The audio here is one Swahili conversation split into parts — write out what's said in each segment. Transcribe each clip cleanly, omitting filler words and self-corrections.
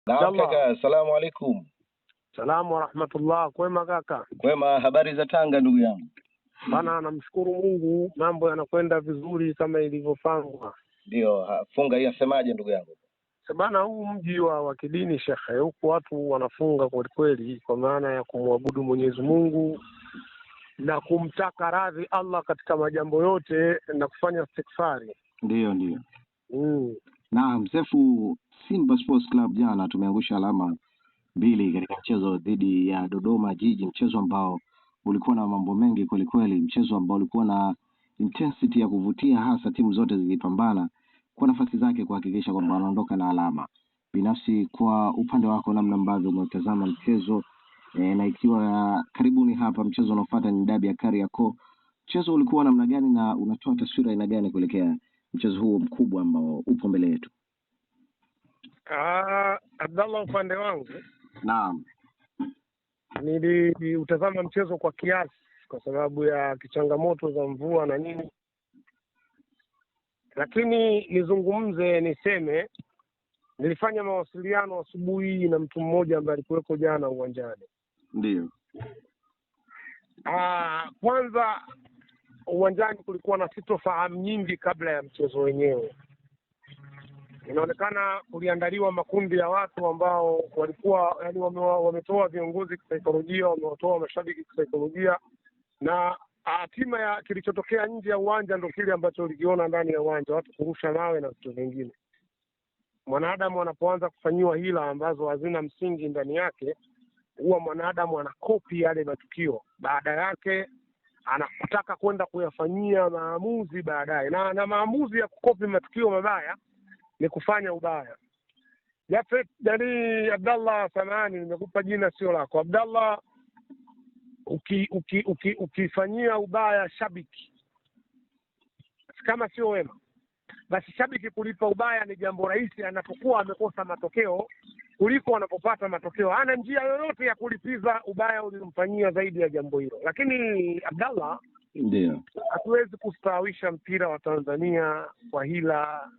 Naam kaka, asalamu alaikum. Salamu wa rahmatullah. Kwema kaka? Kwema, habari za Tanga ndugu yangu? Bana, namshukuru Mungu, mambo yanakwenda vizuri kama ilivyopangwa. Ndio, funga hii asemaje ndugu yangu? Bana, huu mji wa kidini shekhe, huku watu wanafunga kweli kweli, kwa maana ya kumwabudu Mwenyezi Mungu na kumtaka radhi Allah katika majambo yote na kufanya istighfari. Ndio. Naam, Sefu, Simba Sports Club jana tumeangusha alama 2 katika mchezo dhidi ya Dodoma Jiji, mchezo ambao ulikuwa na mambo mengi kweli kweli, mchezo ambao ulikuwa na intensity ya kuvutia, hasa timu zote zilipambana kwa nafasi zake kuhakikisha kwamba wanaondoka na alama. Binafsi kwa upande wako, namna ambavyo umetazama mchezo na ikiwa karibuni hapa mchezo unaofuata ni dabi ya Kariakoo, mchezo ulikuwa namna gani na unatoa taswira aina gani kuelekea mchezo huu mkubwa ambao upo mbele yetu? Abdallah, upande wangu naam, niliutazama mchezo kwa kiasi kwa sababu ya kichangamoto za mvua na nini, lakini niseme nilifanya mawasiliano asubuhi na mtu mmoja ambaye alikuweko jana uwanjani. Ndio. Kwanza uwanjani kulikuwa na sitofahamu nyingi kabla ya mchezo wenyewe. Inaonekana kuliandaliwa makundi ya watu ambao walikuwa yani wametoa viongozi kisaikolojia, wamewatoa mashabiki kisaikolojia, na hatima ya kilichotokea nje ya uwanja ndio kile ambacho ulikiona ndani ya uwanja, watu kurusha mawe na vitu vingine. Mwanadamu anapoanza kufanyiwa hila ambazo hazina msingi ndani yake, huwa mwanadamu anakopi yale matukio, baada yake anataka kwenda kuyafanyia maamuzi baadaye, na maamuzi ya kukopi matukio mabaya ni kufanya ubaya. Jafet Dani Abdallah, samani nimekupa jina sio lako. Abdallah, ukifanyia ubaya shabiki kama sio wema, basi shabiki kulipa ubaya ni jambo rahisi anapokuwa amekosa matokeo kuliko anapopata matokeo. Hana njia yoyote ya kulipiza ubaya uliomfanyia zaidi ya jambo hilo. Lakini Abdallah, ndio, hatuwezi kustawisha mpira wa Tanzania kwa hila,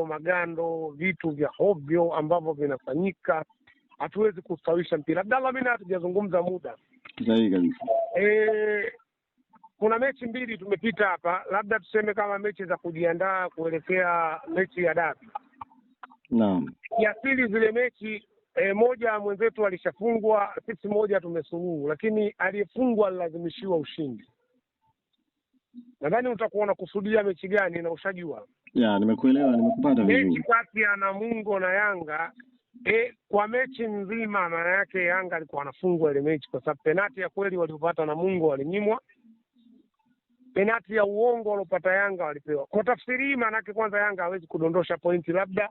magando, vitu vya hovyo ambavyo vinafanyika. Hatuwezi kustawisha mpira. Abdallah, mimi hatujazungumza muda. Sahihi kabisa. Kuna mechi 2 tumepita hapa, labda tuseme kama mechi za kujiandaa kuelekea mechi ya dabi. Naam. Ya pili zile mechi moja mwenzetu alishafungwa, sisi moja tumesuluhu, lakini aliyefungwa alilazimishiwa ushindi. Nadhani utakuwa unakusudia mechi gani na ushajua. Ya, nimekuelewa, nimekupata vizuri. Mechi kati ya Namungo na Yanga, kwa mechi nzima maana yake Yanga alikuwa anafungwa ile mechi kwa sababu penati ya kweli waliopata Namungo walinyimwa, penati ya uongo waliopata Yanga walipewa. Kwa tafsiri hii maana yake kwanza Yanga hawezi kudondosha pointi, labda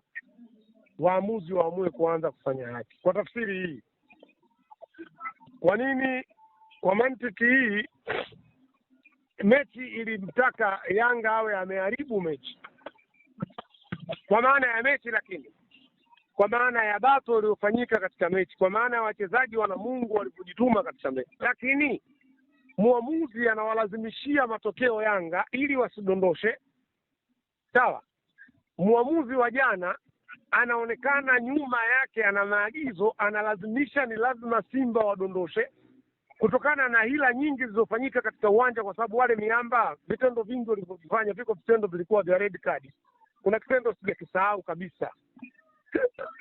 waamuzi waamue kuanza kufanya haki. Kwa tafsiri hii, kwa nini? Kwa mantiki hii, mechi ilimtaka Yanga awe ameharibu mechi kwa maana ya mechi, lakini kwa maana ya bato iliyofanyika katika mechi, kwa maana ya wachezaji wa Namungo walipojituma katika mechi, lakini muamuzi anawalazimishia matokeo Yanga ili wasidondoshe. Sawa, muamuzi wa jana anaonekana nyuma yake ana maagizo, analazimisha ni lazima Simba wadondoshe kutokana na hila nyingi zilizofanyika katika uwanja, kwa sababu wale miamba vitendo vingi walivyofanya, viko vitendo vilikuwa vya red card. Kuna kitendo sijakisahau kabisa,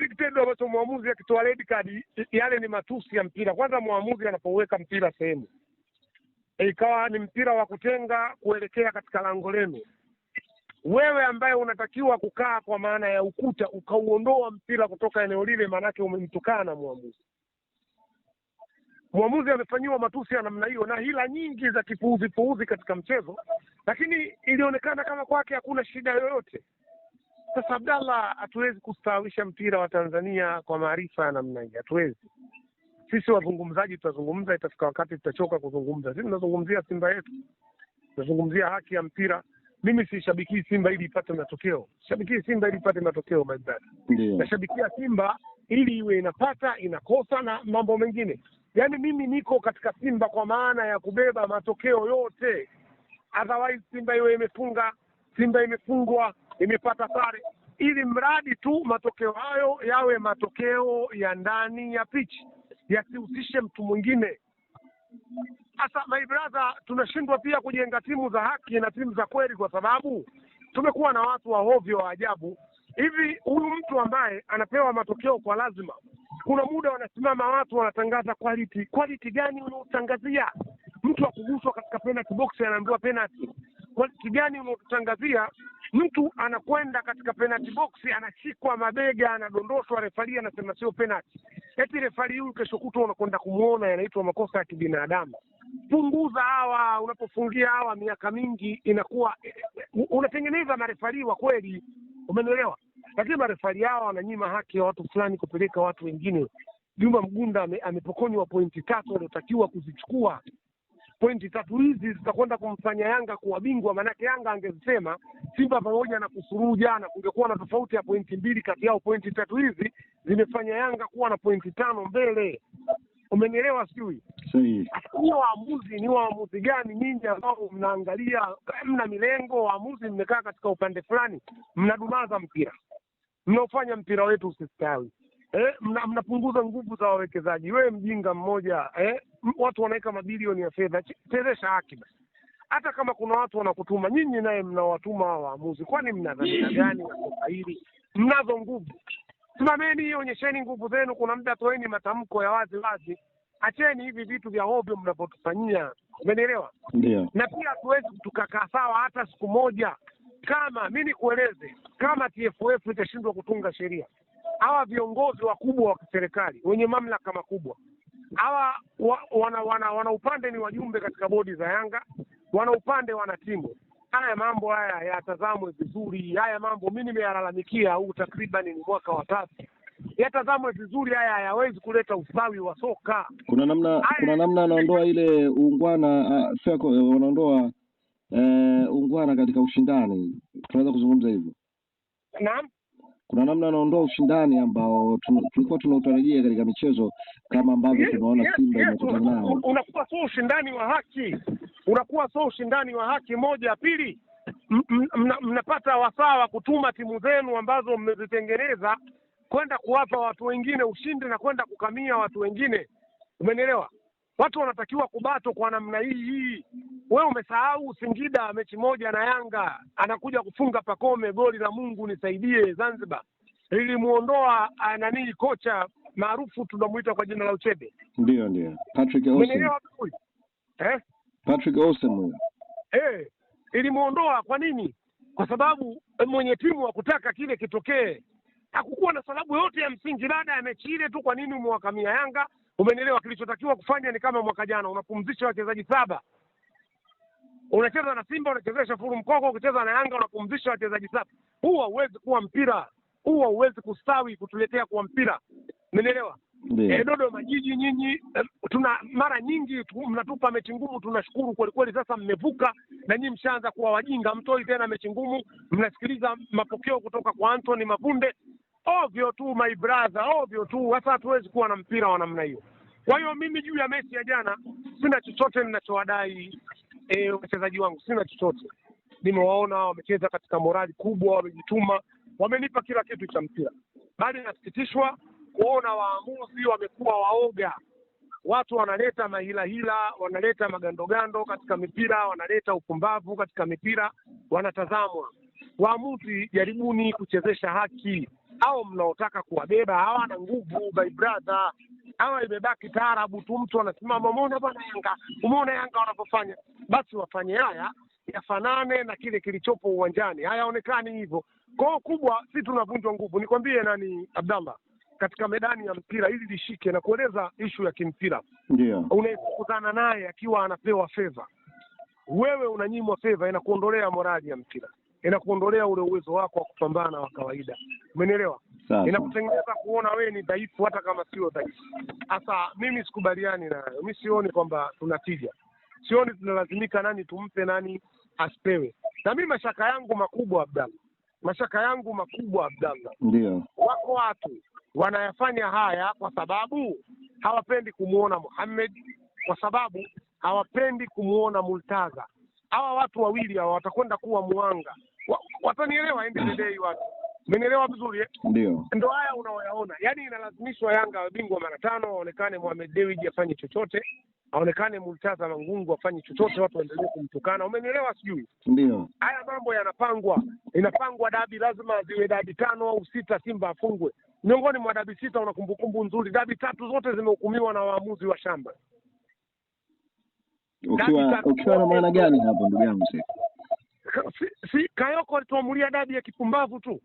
kitendo ambacho muamuzi akitoa red card, yale ni matusi ya mpira. Kwanza muamuzi anapoweka mpira sehemu, ikawa ni mpira wa kutenga kuelekea katika lango lenu, wewe ambaye unatakiwa kukaa kwa maana ya ukuta, ukauondoa mpira kutoka eneo lile, maanake umemtukana muamuzi. Muamuzi amefanyiwa matusi ya namna hiyo na hila nyingi za kipuuzi katika mchezo, lakini ilionekana kama kwake hakuna shida yoyote. Sasa Abdallah, hatuwezi kustawisha mpira wa Tanzania kwa maarifa ya namna hii, hatuwezi. Sisi wazungumzaji tutazungumza, itafika wakati tutachoka kuzungumza. Sisi tunazungumzia Simba yetu, tunazungumzia haki ya mpira. Mimi sishabiki Simba ili ipate matokeo, shabiki Simba ili ipate matokeo my brother. Nashabikia Simba ili iwe inapata, inakosa na mambo mengine. Yaani mimi niko katika Simba kwa maana ya kubeba matokeo yote. Otherwise Simba iwe imefunga, Simba imefungwa, imepata sare, ili mradi tu matokeo hayo yawe matokeo ya ndani ya pitch, yasihusishe mtu mwingine. Sasa my brother, tunashindwa pia kujenga timu za haki na timu za kweli kwa sababu tumekuwa na watu wa hovyo wa ajabu. Hivi huyu mtu ambaye anapewa matokeo kwa lazima, kuna muda wanasimama watu wanatangaza quality. Quality gani unaotangazia? Mtu akuguswa katika penalty box anaambiwa penalty. Quality gani unaotangazia? Mtu anakwenda katika penalty box anashikwa mabega, anadondoshwa, refari anasema sio penalty. Eti refari huyu kesho kutwa unakwenda kumuona, yanaitwa makosa ya kibinadamu. Punguza hawa, unapofungia hawa miaka mingi inakuwa unatengeneza marefari wa kweli, umenielewa? Lakini marefari hao wananyima haki ya watu fulani kupeleka watu wengine. Juma Mgunda amepokonywa pointi 3 alizotakiwa kuzichukua. Pointi 3 hizi zitakwenda kumfanya Yanga kuwa bingwa, manake Yanga angesema Simba pamoja na kusuruhu jana kungekuwa na tofauti ya pointi 2 kati yao. Pointi 3 hizi zimefanya Yanga kuwa na pointi 5 mbele. Umenielewa sijui? Sahihi. Ni waamuzi gani ninyi ambao mnaangalia, mna milengo, waamuzi mmekaa katika upande fulani, mnadumaza mpira, mnaofanya mpira wetu usistawi. Mnapunguza nguvu za wawekezaji. Wewe mjinga mmoja, watu wanaweka mabilioni ya fedha, chezesha haki basi. Hata kama kuna watu wanakutuma, nyinyi naye mnawatuma waamuzi. Kwani mna dhamira gani na kosa hili? Mnazo nguvu, simameni, onyesheni nguvu zenu. Kuna muda toeni matamko ya wazi wazi, acheni hivi vitu vya hovyo mnapotufanyia. Umenielewa? Ndio. Na pia hatuwezi tukakaa sawa hata siku moja kama mimi nikueleze, kama TFF itashindwa kutunga sheria. Hawa viongozi wakubwa wa serikali wenye mamlaka makubwa hawa wana upande ni wajumbe katika bodi za Yanga, wana upande wana timu. Haya mambo haya yatazamwe vizuri. Haya mambo mimi nimeyalalamikia huu takriban ni mwaka wa 3. Yatazamwe vizuri, haya hayawezi kuleta ustawi wa soka. Kuna namna anaondoa ile ungwana, wanaondoa ungwana katika ushindani. Tunaweza kuzungumza hivyo. Naam. Kuna namna anaondoa ushindani ambao tulikuwa tunautarajia katika michezo kama ambavyo tunaona Simba imekutana nao. Unakuwa sio ushindani wa haki. Unakuwa sio ushindani wa haki. Moja, pili, mnapata wasaa wa kutuma timu zenu ambazo mmezitengeneza kwenda kuwapa watu wengine ushindi na kwenda kukamia watu wengine. Umenielewa? Watu wanatakiwa kubato kwa namna hii. Wewe umesahau Singida mechi moja na Yanga, anakuja kufunga Pakome goli la Mungu nisaidie Zanzibar. Lilimuondoa kocha maarufu tunamuita kwa jina la Uchebe. Ndio. Patrick Austin. Umenielewa vizuri? Patrick Austin. Ilimuondoa kwa nini? Kwa sababu mwenye timu hakutaka kile kitokee. Hakukuwa na sababu yote ya msingi baada ya mechi ile tu kwa nini umewakamia Yanga. Umenielewa? Kilichotakiwa kufanya ni kama mwaka jana, unapumzisha wachezaji 7. Unacheza na Simba unachezesha furu mkoko, ukicheza na Yanga unapumzisha wachezaji 7. Huo hauwezi kuwa mpira. Huo hauwezi kustawi kutuletea kuwa mpira. Umenielewa? Dodoma Jiji nyinyi tuna mara nyingi mnatupa mechi ngumu, tunashukuru kweli kweli. Sasa mmevuka na nyinyi mshaanza kuwa wajinga, mtoi tena mechi ngumu, mnasikiliza mapokeo kutoka kwa Anthony Mavunde. Ovyo tu my brother, ovyo tu. Sasa hatuwezi kuwa na mpira wa namna hiyo. Kwa hiyo mimi juu ya mechi ya jana sina chochote ninachowadai wachezaji wangu, sina chochote. Nimewaona wamecheza katika morali kubwa, wamejituma, wamenipa kila kitu cha mpira. Bali nasikitishwa kuona waamuzi wamekuwa waoga. Watu wanaleta mahila, wanaleta magandogando katika mipira, wanaleta upumbavu katika mipira, wanatazamwa. Waamuzi, jaribuni kuchezesha haki. Hao mnaotaka kuwabeba hawana nguvu my brother. Hawa imebaki taarabu tu, mtu anasimama, umeona bwana Yanga, umeona Yanga wanapofanya. Basi wafanye haya yafanane na kile kilichopo uwanjani. Hayaonekani hivyo. Kwa kubwa si tunavunjwa nguvu. Nikwambie Abdallah, katika medani ya mpira ili lishike na kueleza ishu ya kimpira. Ndio. Unakutana naye akiwa anapewa favor. Wewe unanyimwa favor, inakuondolea morali ya mpira. Inakuondolea ule uwezo wako wa kupambana wa kawaida. Umenielewa? Inakutengeneza kuona wewe ni dhaifu hata kama sio dhaifu. Sasa mimi sikubaliani nayo. Mimi sioni kwamba tunatija. Sioni tunalazimika nani tumpe nani asipewe. Na mimi mashaka yangu makubwa Abdallah. Ndio. Wako watu wanayafanya haya kwa sababu hawapendi kumuona Mohamed, kwa sababu hawapendi kumuona Multaza. Hawa watu wawili hawa watakwenda kuwa muanga. Watanielewa end of the day watu. Umenielewa vizuri eh? Ndio. Ndio haya unaoyaona. Yaani inalazimishwa Yanga awe bingwa mara 5, aonekane Mohamed Dewji afanye chochote, aonekane Murtaza Mangungu afanye chochote, watu waendelee kumtukana. Umenielewa sijui? Ndio. Haya mambo yanapangwa. Inapangwa dabi, lazima ziwe dabi 5 au 6 Simba afungwe. Miongoni mwa dabi 6 una kumbukumbu nzuri. Dabi 3 zote zimehukumiwa na waamuzi wa shamba. Ukiwa na maana gani hapo ndugu yangu sasa? Si Kayoko alituamulia dabi ya kipumbavu tu.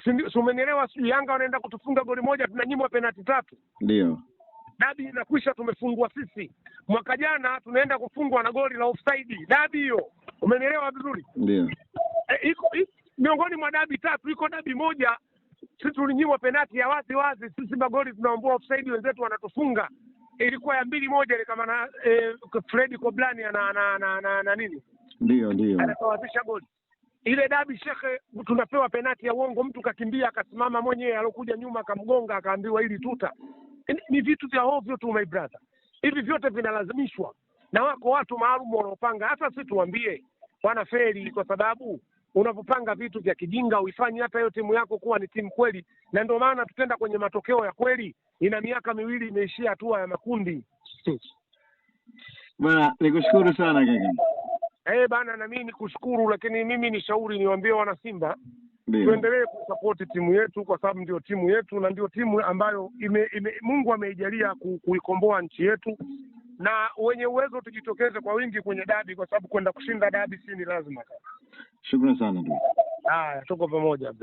Si umenielewa sijui? Yanga wanaenda kutufunga goli moja, tunanyimwa penalti 3. Ndio. Dabi inakwisha, tumefungwa sisi. Mwaka jana tunaenda kufungwa na goli la offside. Dabi hiyo. Umenielewa vizuri? Ndio. Miongoni mwa dabi 3 iko dabi moja sisi tulinyimwa penalti ya wazi wazi, sisi magoli tunaomboa offside, wenzetu wanatufunga. Ilikuwa ya 2-1 ile kama na Fred Koblani na nini? Ndio. Anasawazisha goli. Ile dabi shekhe, tunapewa penalti ya uongo, mtu kakimbia akasimama mwenyewe, alokuja nyuma akamgonga, akaambiwa ili tuta. Ni vitu vya ovyo tu my brother. Hivi vyote vinalazimishwa na wako watu maalum wanaopanga. Hata sisi tuambie wana feri, kwa sababu unapopanga vitu vya kijinga uifanyi hata hiyo timu yako kuwa ni timu kweli. Na ndio maana tutenda kwenye matokeo ya kweli. Ina miaka 2 imeishia hatua ya makundi. Bana, nikushukuru sana kaka. Bana, na mimi nikushukuru, lakini mimi ni shauri niwaambie wana Simba tuendelee kusupport timu yetu, kwa sababu ndio timu yetu na ndio timu ambayo Mungu ameijalia kuikomboa nchi yetu, na wenye uwezo tujitokeze kwa wingi kwenye dabi, kwa sababu kwenda kushinda dabi si ni lazima. Shukrani sana. Haya, tuko pamoja.